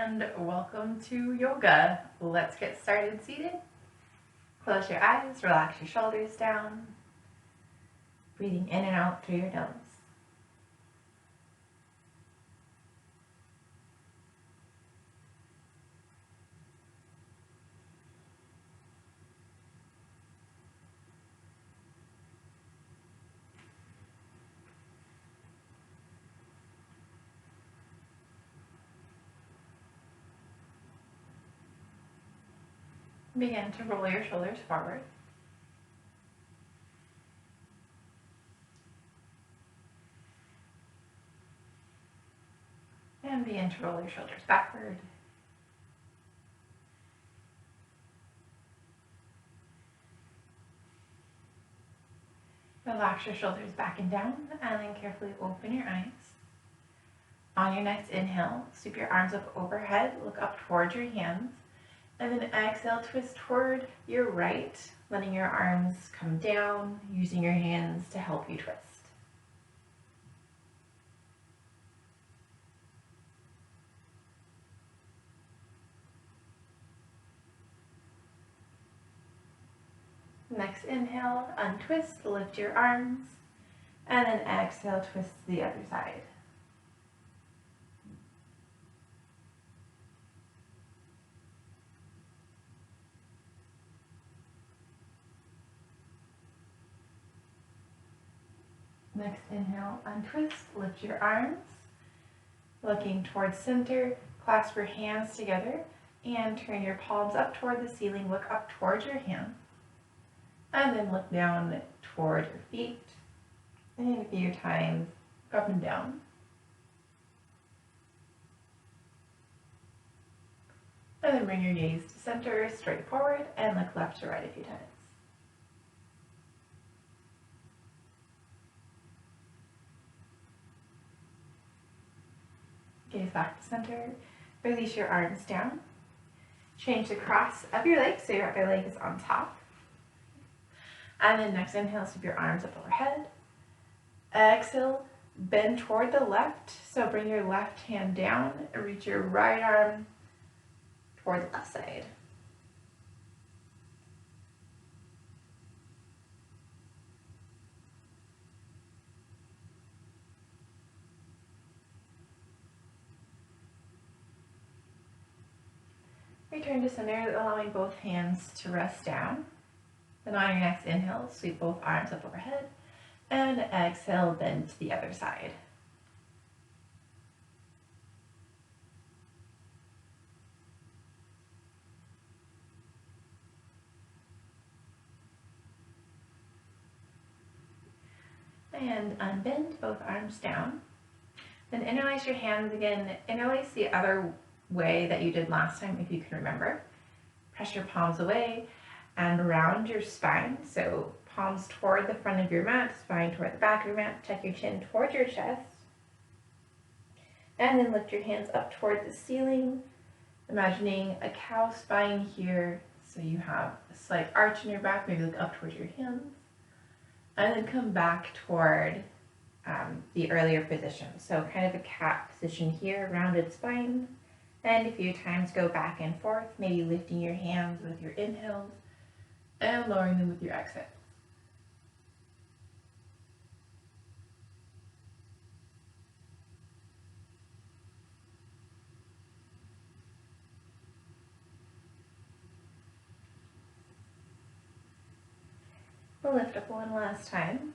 and welcome to yoga. Let's get started seated. Close your eyes, relax your shoulders down, breathing in and out through your nose. Begin to roll your shoulders forward. And begin to roll your shoulders backward. Relax your shoulders back and down, and then carefully open your eyes. On your next inhale, sweep your arms up overhead, look up towards your hands, and then exhale, twist toward your right, letting your arms come down, using your hands to help you twist. Next inhale, untwist, lift your arms, and then exhale, twist to the other side. Next inhale, untwist, lift your arms, looking towards center, clasp your hands together, and turn your palms up toward the ceiling, look up towards your hands. And then look down toward your feet, and a few times up and down. And then bring your gaze to center, straight forward, and look left to right a few times. Gaze back to center, release your arms down. Change the cross of your legs so your other leg is on top. And then next inhale, sweep your arms up overhead. Exhale, bend toward the left. So bring your left hand down and reach your right arm toward the left side. Return to center, allowing both hands to rest down. Then on your next inhale, sweep both arms up overhead, and exhale, bend to the other side. And unbend both arms down. Then interlace your hands again. Interlace the other way that you did last time, if you can remember. Press your palms away and round your spine, so palms toward the front of your mat, spine toward the back of your mat, tuck your chin toward your chest, and then lift your hands up toward the ceiling, imagining a cow spine here, so you have a slight arch in your back, maybe look up towards your hands, and then come back toward the earlier position, so kind of a cat position here, rounded spine, and a few times go back and forth, maybe lifting your hands with your inhales, and lowering them with your exhales. We'll lift up one last time.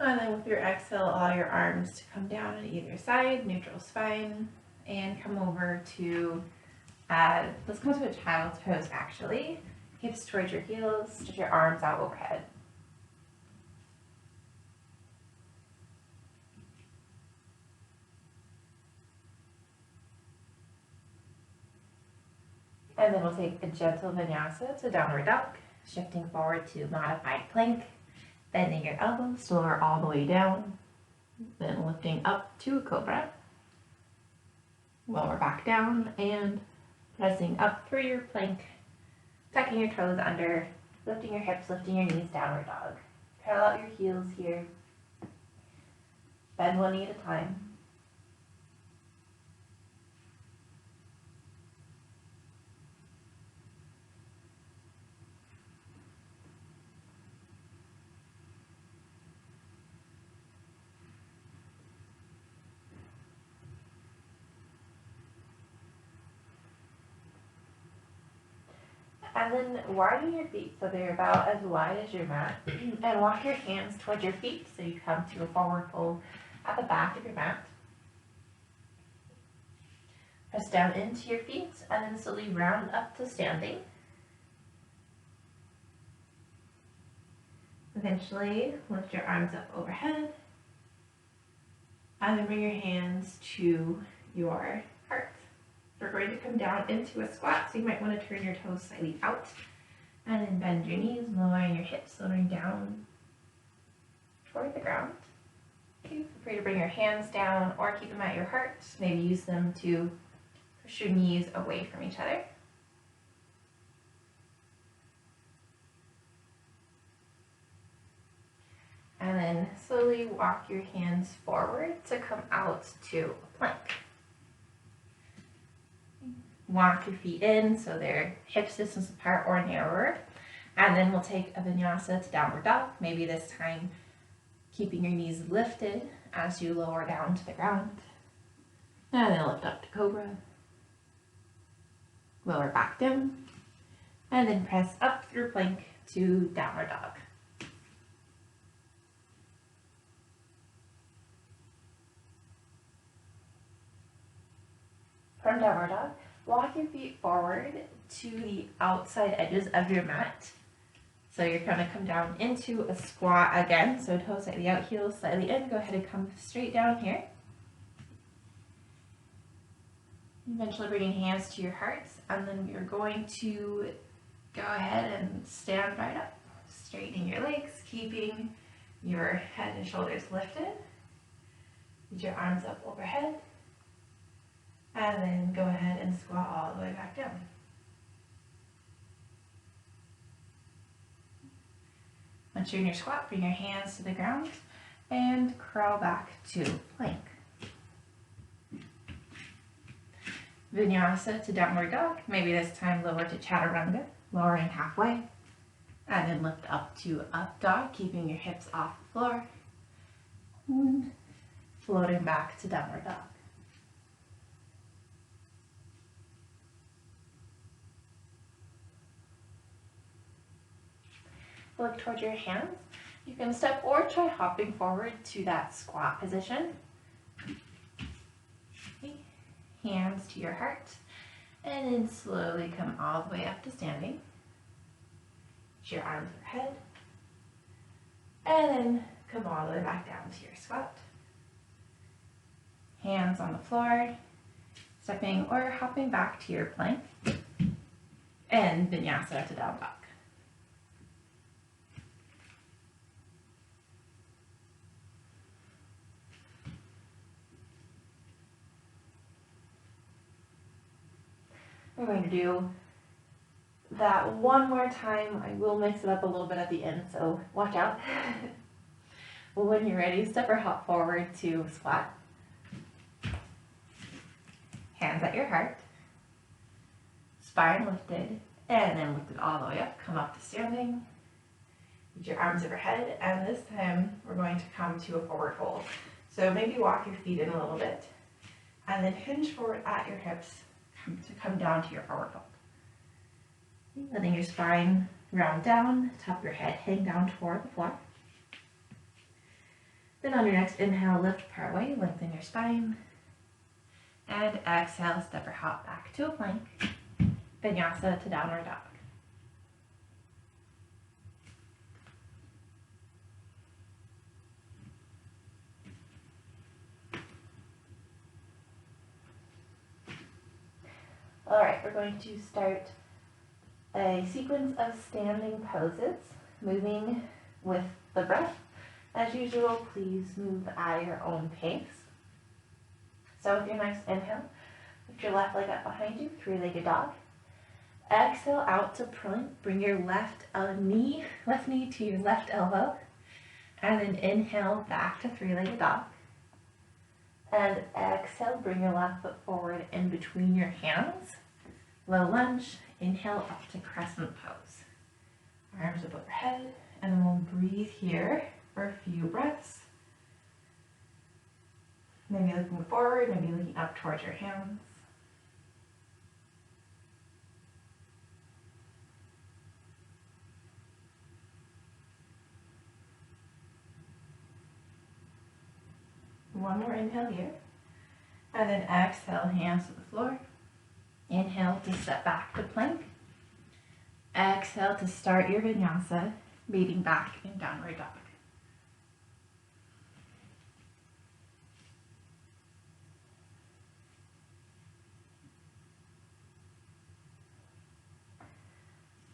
And then with your exhale, allow your arms to come down on either side, neutral spine, and come over to, let's go to a child's pose actually. Hips towards your heels, stretch your arms out overhead. And then we'll take a gentle vinyasa to downward dog, shifting forward to modified plank, bending your elbows to lower all the way down, then lifting up to a cobra. Lower back down and pressing up through your plank, tucking your toes under, lifting your hips, lifting your knees, downward dog. Curl out your heels here. Bend one knee at a time. And then widen your feet so they're about as wide as your mat. And walk your hands towards your feet so you come to a forward fold at the back of your mat. Press down into your feet and then slowly round up to standing. Eventually, lift your arms up overhead. And then bring your hands to your heart. We're going to come down into a squat, so you might want to turn your toes slightly out. And then bend your knees, lowering your hips, lowering down toward the ground. Okay, feel free to bring your hands down or keep them at your heart. Maybe use them to push your knees away from each other. And then slowly walk your hands forward to come out to a plank. Walk your feet in so they're hips distance apart or narrower. And then we'll take a vinyasa to downward dog. Maybe this time keeping your knees lifted as you lower down to the ground. And then lift up to cobra. Lower back down. And then press up through plank to downward dog. From downward dog, walk your feet forward to the outside edges of your mat. So you're going to come down into a squat again. So toes slightly out, heels slightly in. Go ahead and come straight down here. Eventually bringing hands to your heart. And then you're going to go ahead and stand right up. Straightening your legs, keeping your head and shoulders lifted. Put your arms up overhead. And then go ahead and squat all the way back down. Once you're in your squat, bring your hands to the ground and crawl back to plank. Vinyasa to downward dog. Maybe this time lower to chaturanga, lowering halfway. And then lift up to up dog, keeping your hips off the floor. And floating back to downward dog. Look towards your hands. You can step or try hopping forward to that squat position. Okay. Hands to your heart. And then slowly come all the way up to standing. Put your arms overhead. And then come all the way back down to your squat. Hands on the floor. Stepping or hopping back to your plank. And vinyasa to down dog. We're going to do that one more time. I will mix it up a little bit at the end, so watch out. When you're ready, step or hop forward to squat. Hands at your heart. Spine lifted, and then lift it all the way up. Come up to standing. Put your arms overhead, and this time we're going to come to a forward fold. So maybe walk your feet in a little bit, and then hinge forward at your hips to come down to your forward fold. Letting your spine round down, top of your head hang down toward the floor. Then on your next inhale, lift part way, lengthen your spine. And exhale, step or hop back to a plank. Vinyasa to downward dog. All right, we're going to start a sequence of standing poses, moving with the breath. As usual, please move at your own pace. So with your next inhale, lift your left leg up behind you, three-legged dog. Exhale out to plank, bring your left knee to your left elbow. And then inhale back to three-legged dog. And exhale, bring your left foot forward in between your hands. Low lunge, inhale up to crescent pose. Arms up overhead, and then we'll breathe here for a few breaths. Maybe looking forward, maybe looking up towards your hands. One more inhale here. And then exhale, hands to the floor. Inhale to step back to plank. Exhale to start your vinyasa, meeting back in downward dog.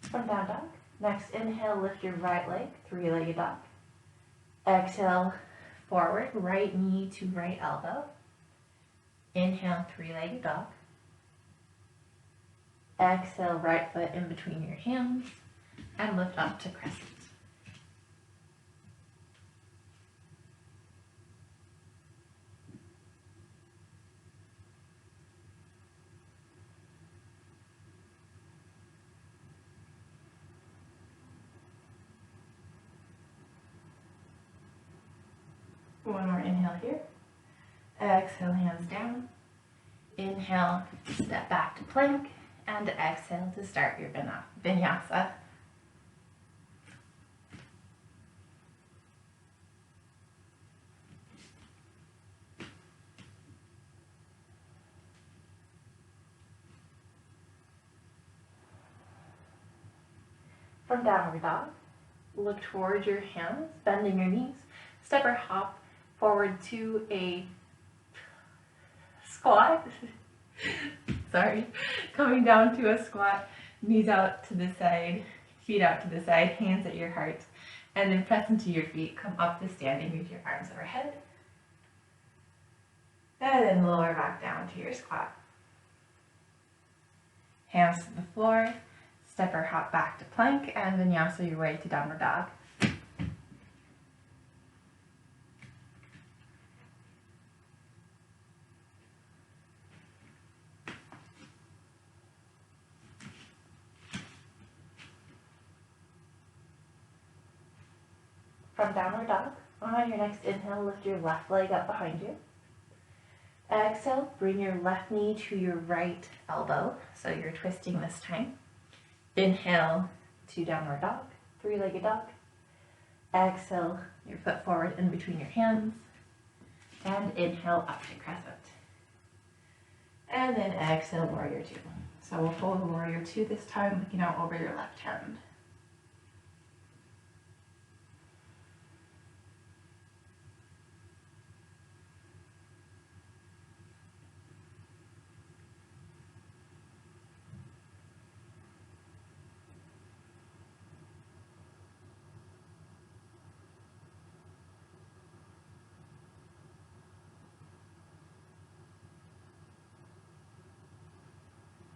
From down dog, next inhale, lift your right leg, three-legged dog. Exhale, forward, right knee to right elbow. Inhale, three-legged dog. Exhale, right foot in between your hands and lift up to crescent. One more inhale here. Exhale, hands down. Inhale, step back to plank. And exhale to start your vinyasa. From downward dog, look towards your hands, bending your knees. Step or hop forward to a squat. Sorry. Coming down to a squat, knees out to the side, feet out to the side, hands at your heart. And then press into your feet. Come up to standing with your arms overhead. And then lower back down to your squat. Hands to the floor. Step or hop back to plank and vinyasa your way to downward dog. From downward dog, on your next inhale, lift your left leg up behind you. Exhale, bring your left knee to your right elbow, so you're twisting this time. Inhale to downward dog, three-legged dog. Exhale, your foot forward in between your hands. And inhale up to crescent. And then exhale, warrior two. So we'll hold warrior two this time, looking out over your left hand.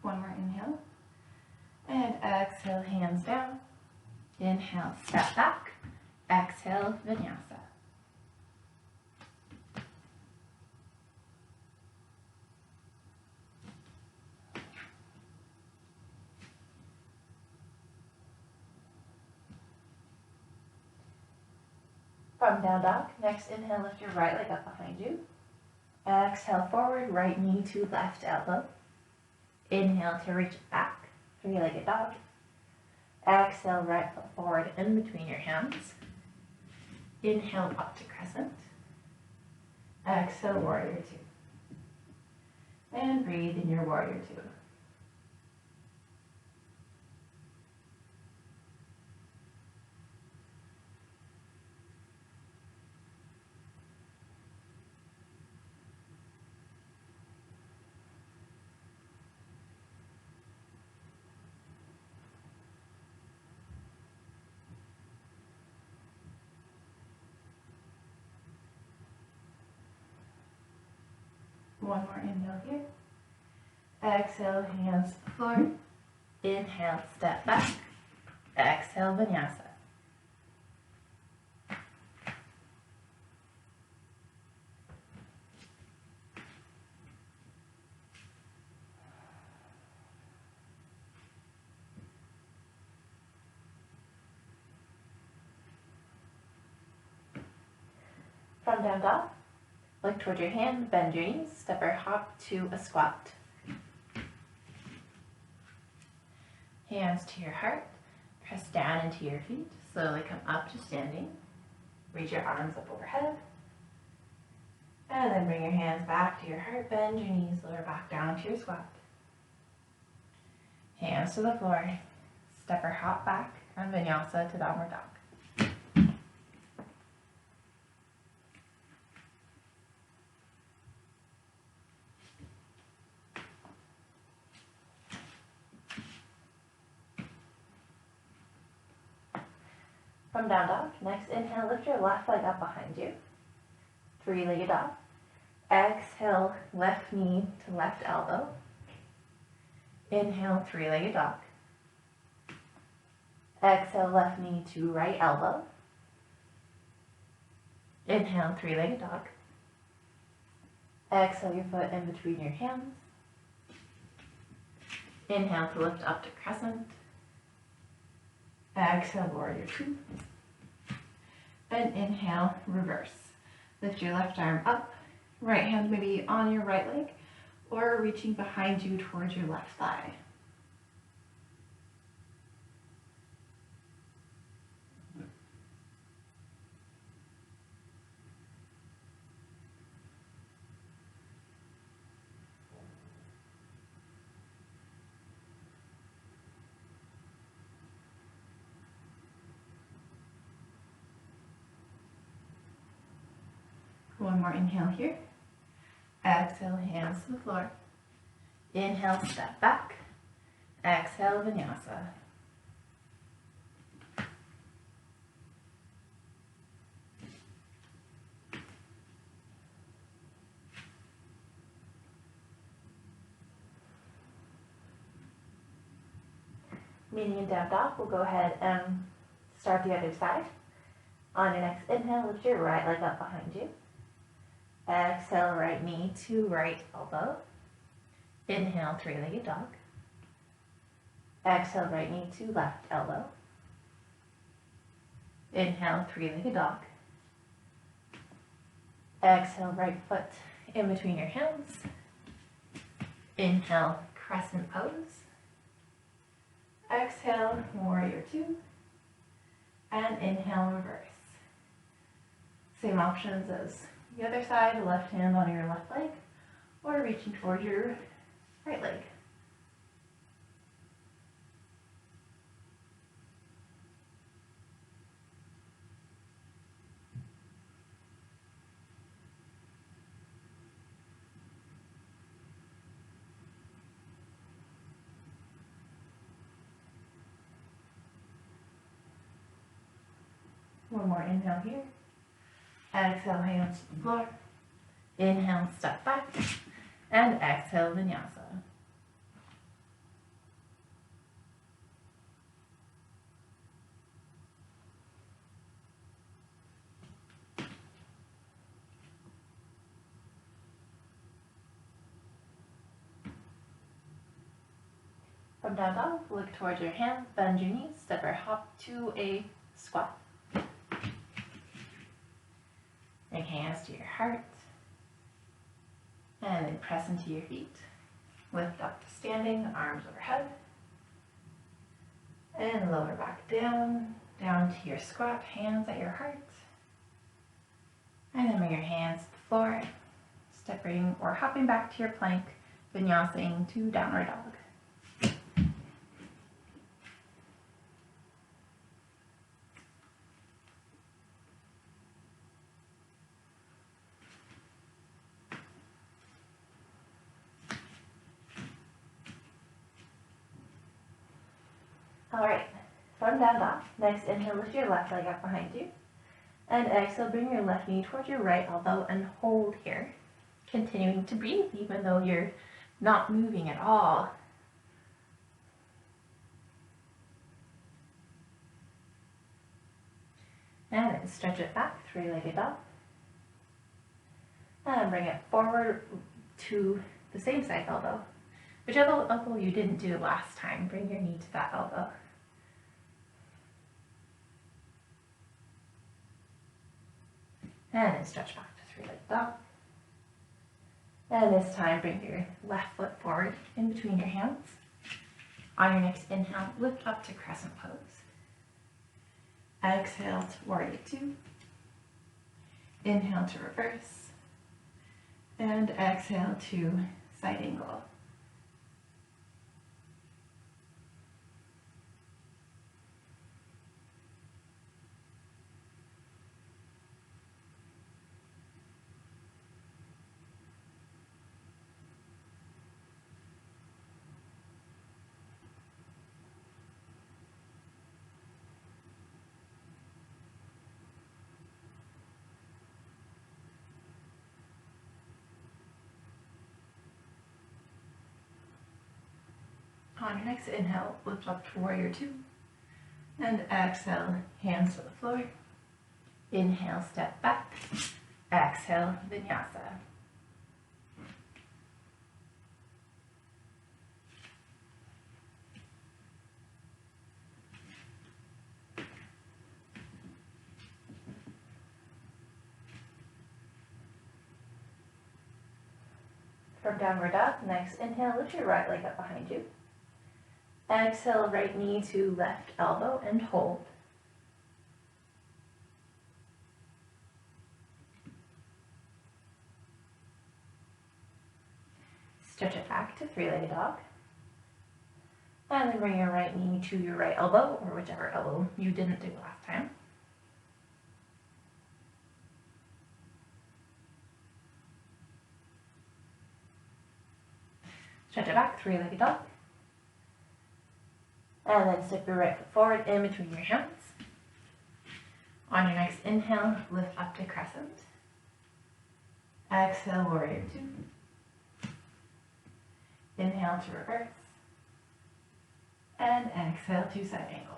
One more inhale. And exhale, hands down. Inhale, step back. Exhale, vinyasa. From down dog, next inhale, lift your right leg up behind you. Exhale, forward, right knee to left elbow. Inhale to reach it back, three-legged dog. Exhale, right foot forward in between your hands. Inhale up to crescent. Exhale, warrior two. And breathe in your warrior two. One more inhale here. Exhale, hands to the floor. Inhale, step back. Exhale, vinyasa. From down dog, look toward your hand, bend your knees, step or hop to a squat. Hands to your heart, press down into your feet, slowly come up to standing. Reach your arms up overhead. And then bring your hands back to your heart, bend your knees, lower back down to your squat. Hands to the floor, step or hop back, and Vinyasa to downward dog. From down dog, next inhale, lift your left leg up behind you. Three-legged dog. Exhale, left knee to left elbow. Inhale, three-legged dog. Exhale, left knee to right elbow. Inhale, three-legged dog. Exhale your foot in between your hands. Inhale to lift up to crescent. Exhale, warrior two. And inhale, reverse. Lift your left arm up. Right hand maybe on your right leg or reaching behind you towards your left thigh. One more inhale here. Exhale, hands to the floor. Inhale, step back. Exhale, Vinyasa. Meeting in down dog, we'll go ahead and start the other side. On your next inhale, lift your right leg up behind you. Exhale, right knee to right elbow. Inhale, three-legged dog. Exhale, right knee to left elbow. Inhale, three-legged dog. Exhale, right foot in between your hands. Inhale, crescent pose. Exhale, warrior two. And inhale, reverse. Same options as the other side, left hand on your left leg, or reaching towards your right leg. One more inhale here. Exhale, hands to the floor. Inhale, step back. And exhale, Vinyasa. From down dog, look towards your hands, bend your knees, step or hop to a squat. Bring hands to your heart. And then press into your feet. Lift up to standing, arms overhead. And lower back down, down to your squat, hands at your heart. And then bring your hands to the floor, stepping or hopping back to your plank, vinyasing to downward dog. All right, from down dog, next inhale, lift your left leg up behind you. And exhale, bring your left knee towards your right elbow and hold here. Continuing to breathe even though you're not moving at all. And then stretch it back, three-legged dog. And bring it forward to the same side elbow. Whichever elbow you didn't do last time, bring your knee to that elbow. And then stretch back to three-legged dog. And this time, bring your left foot forward in between your hands. On your next inhale, lift up to crescent pose. Exhale to warrior two. Inhale to reverse. And exhale to side angle. On your next inhale, lift up to warrior two. And exhale, hands to the floor. Inhale, step back. Exhale, vinyasa. From downward dog, next inhale, lift your right leg up behind you. Exhale, right knee to left elbow and hold. Stretch it back to three-legged dog. And then bring your right knee to your right elbow, or whichever elbow you didn't do last time. Stretch it back, three-legged dog. And then step your right foot forward in between your hands. On your next inhale, lift up to crescent. Exhale, warrior two. Inhale to reverse. And exhale to side angle.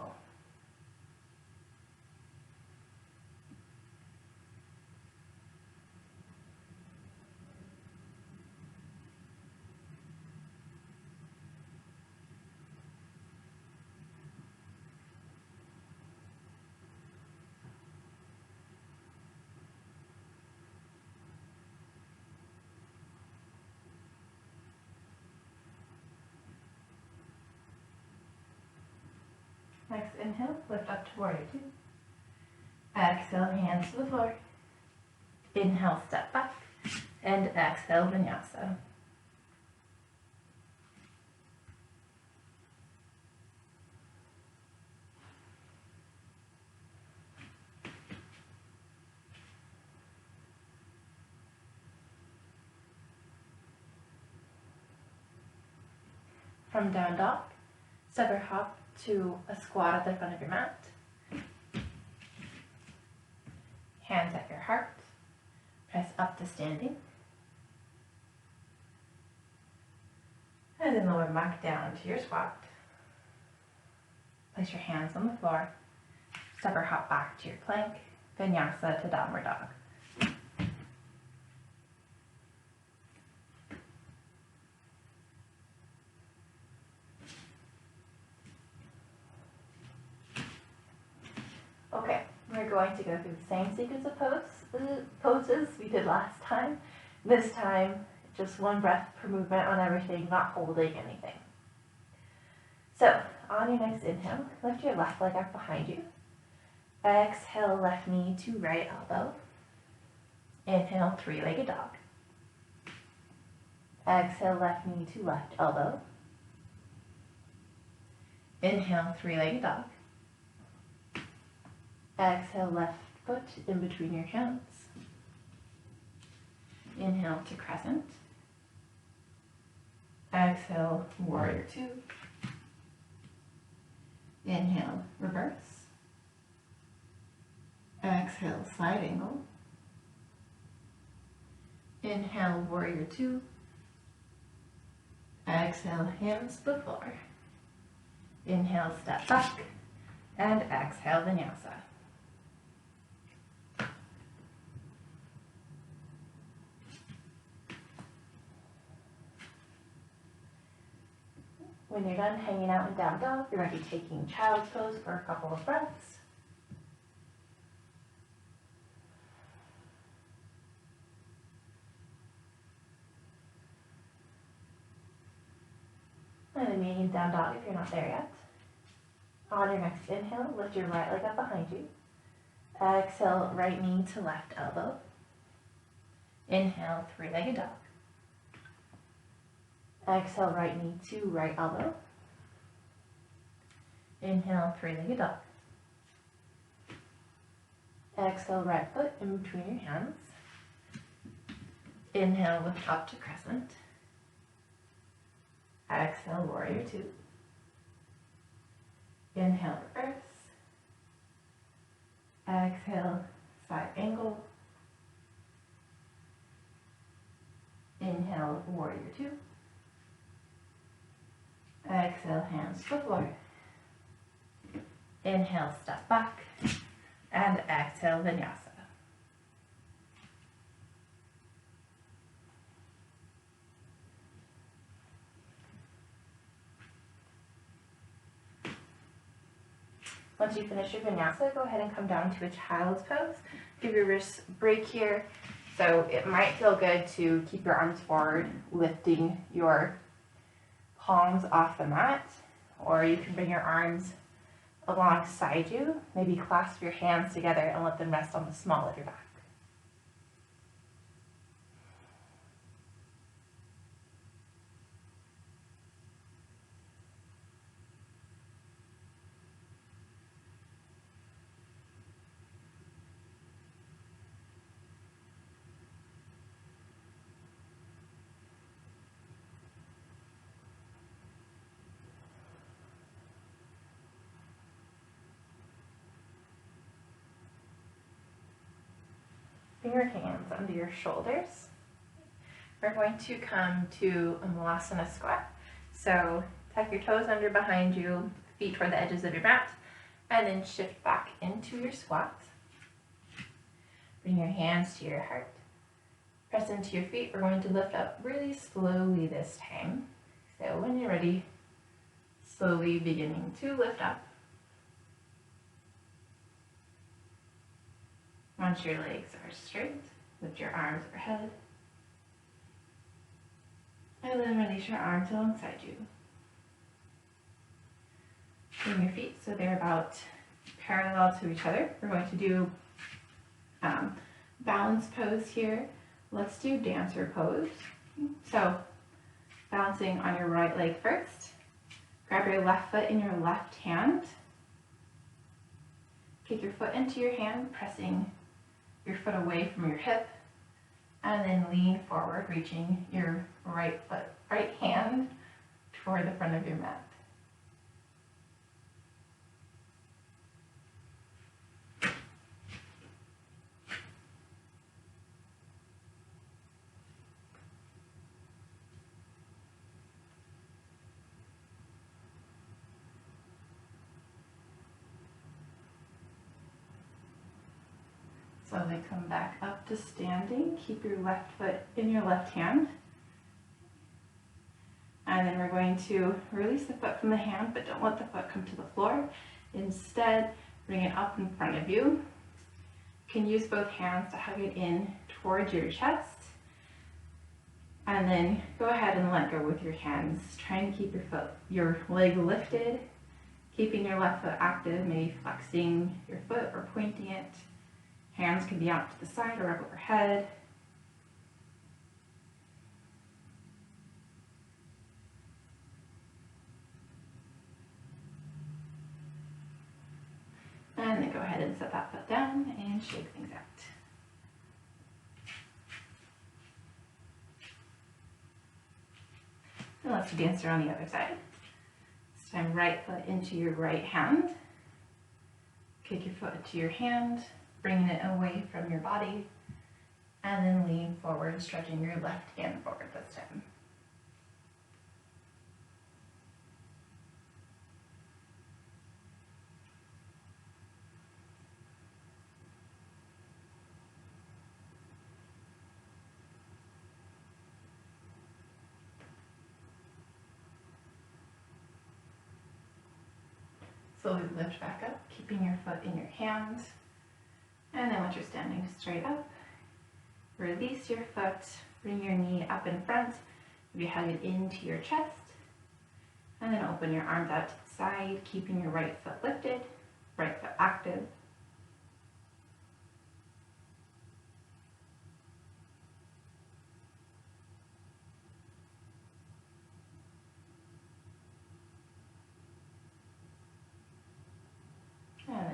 Next inhale, lift up to warrior two. Exhale, hands to the floor. Inhale, step back. And exhale, vinyasa. From down dog, step or hop to a squat at the front of your mat. Hands at your heart. Press up to standing. And then lower back down to your squat. Place your hands on the floor. Step or hop back to your plank. Vinyasa to downward dog. Okay, we're going to go through the same sequence of poses we did last time. This time, just one breath per movement on everything, not holding anything. So, on your next inhale, lift your left leg up behind you. Exhale, left knee to right elbow. Inhale, three-legged dog. Exhale, left knee to left elbow. Inhale, three-legged dog. Exhale, left foot in between your hands. Inhale to crescent. Exhale, warrior two. Inhale, reverse. Exhale, side angle. Inhale, warrior two. Exhale, hands to the floor. Inhale, step back. And exhale, vinyasa. When you're done hanging out in down dog, you're going to be taking child's pose for a couple of breaths. And then meaning down dog if you're not there yet. On your next inhale, lift your right leg up behind you. Exhale, right knee to left elbow. Inhale, three-legged dog. Exhale, right knee to right elbow. Inhale, three-legged dog. Exhale, right foot in between your hands. Inhale, lift up to crescent. Exhale, warrior two. Inhale, reverse. Exhale, side angle. Inhale, warrior two. Exhale, hands to the floor. Inhale, step back. And exhale, Vinyasa. Once you finish your Vinyasa, go ahead and come down to a child's pose. Give your wrists a break here. So it might feel good to keep your arms forward, lifting your palms off the mat, or you can bring your arms alongside you. Maybe clasp your hands together and let them rest on the small of your back. Bring your hands under your shoulders. We're going to come to a Malasana Squat. So tuck your toes under behind you, feet toward the edges of your mat, and then shift back into your squat. Bring your hands to your heart. Press into your feet. We're going to lift up really slowly this time. So when you're ready, slowly beginning to lift up. Once your legs are straight, lift your arms overhead. And then release your arms alongside you. Bring your feet so they're about parallel to each other. We're going to do balance pose here. Let's do dancer pose. So balancing on your right leg first. Grab your left foot in your left hand. Kick your foot into your hand, pressing your foot away from your hip, and then lean forward, reaching your right hand toward the front of your mat. Slowly come back up to standing. Keep your left foot in your left hand. And then we're going to release the foot from the hand, but don't let the foot come to the floor. Instead, bring it up in front of you. You can use both hands to hug it in towards your chest. And then go ahead and let go with your hands. Trying to keep your leg lifted, keeping your left foot active, maybe flexing your foot or pointing it. Hands can be out to the side or up overhead. And then go ahead and set that foot down and shake things out. And let's dance around the other side. This time, right foot into your right hand. Kick your foot into your hand, bringing it away from your body, and then lean forward, stretching your left hand forward this time. Slowly lift back up, keeping your foot in your hand. And then once you're standing straight up, release your foot, bring your knee up in front, maybe hug it into your chest, and then open your arms out to the side, keeping your right foot lifted, right foot active.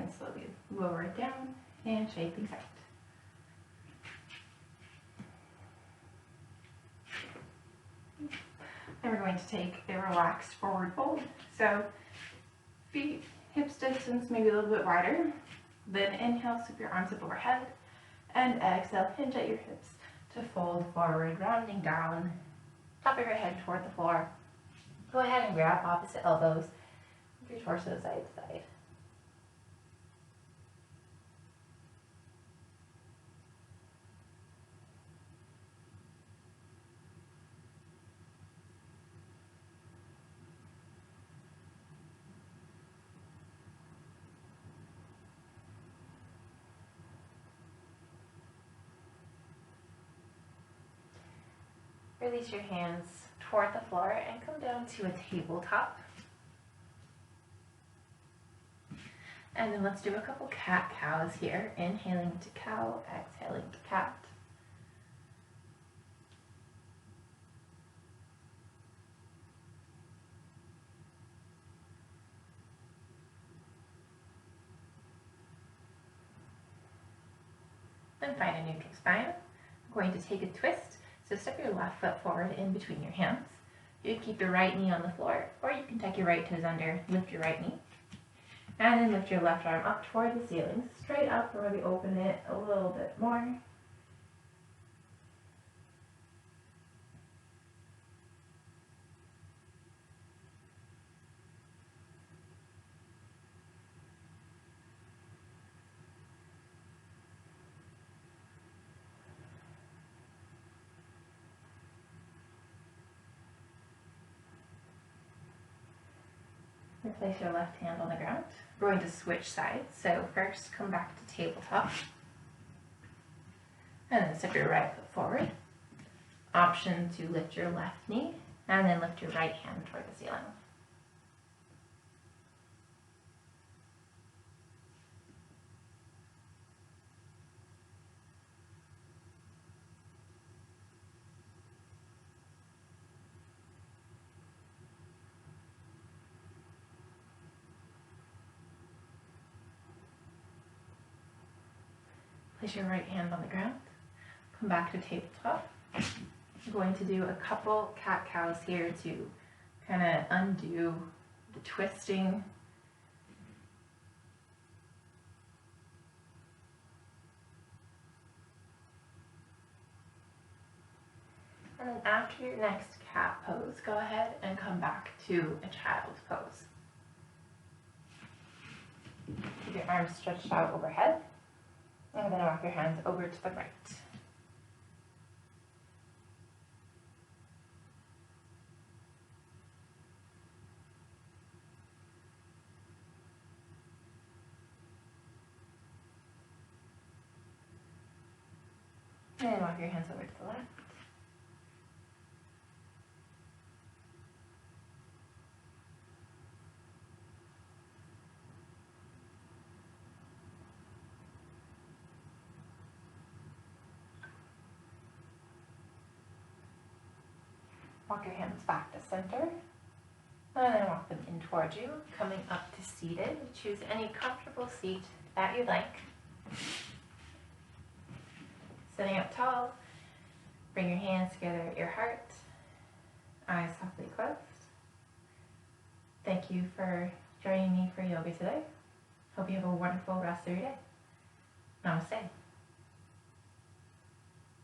then slowly lower it down and shake things out. And we're going to take a relaxed forward fold. So feet, hips distance, maybe a little bit wider. Then inhale, sweep your arms up overhead. And exhale, hinge at your hips to fold forward, rounding down, top of your head toward the floor. Go ahead and grab opposite elbows, your torso side to side. Release your hands toward the floor and come down to a tabletop. And then let's do a couple cat-cows here. Inhaling to cow, exhaling to cat. Then find a neutral spine. I'm going to take a twist. So step your left foot forward in between your hands. You can keep your right knee on the floor, or you can tuck your right toes under, lift your right knee. And then lift your left arm up toward the ceiling, straight up, or maybe open it a little bit more. Place your left hand on the ground. We're going to switch sides. So first come back to tabletop. And then step your right foot forward. Option to lift your left knee and then lift your right hand toward the ceiling. Place your right hand on the ground. Come back to tabletop. I'm going to do a couple cat-cows here to kind of undo the twisting. And then after your next cat pose, go ahead and come back to a child's pose. Keep your arms stretched out overhead. And then walk your hands over to the right. And walk your hands over to the left. Walk your hands back to center, and then walk them in towards you, coming up to seated. Choose any comfortable seat that you like. Sitting up tall, bring your hands together at your heart, eyes softly closed. Thank you for joining me for yoga today. Hope you have a wonderful rest of your day. Namaste.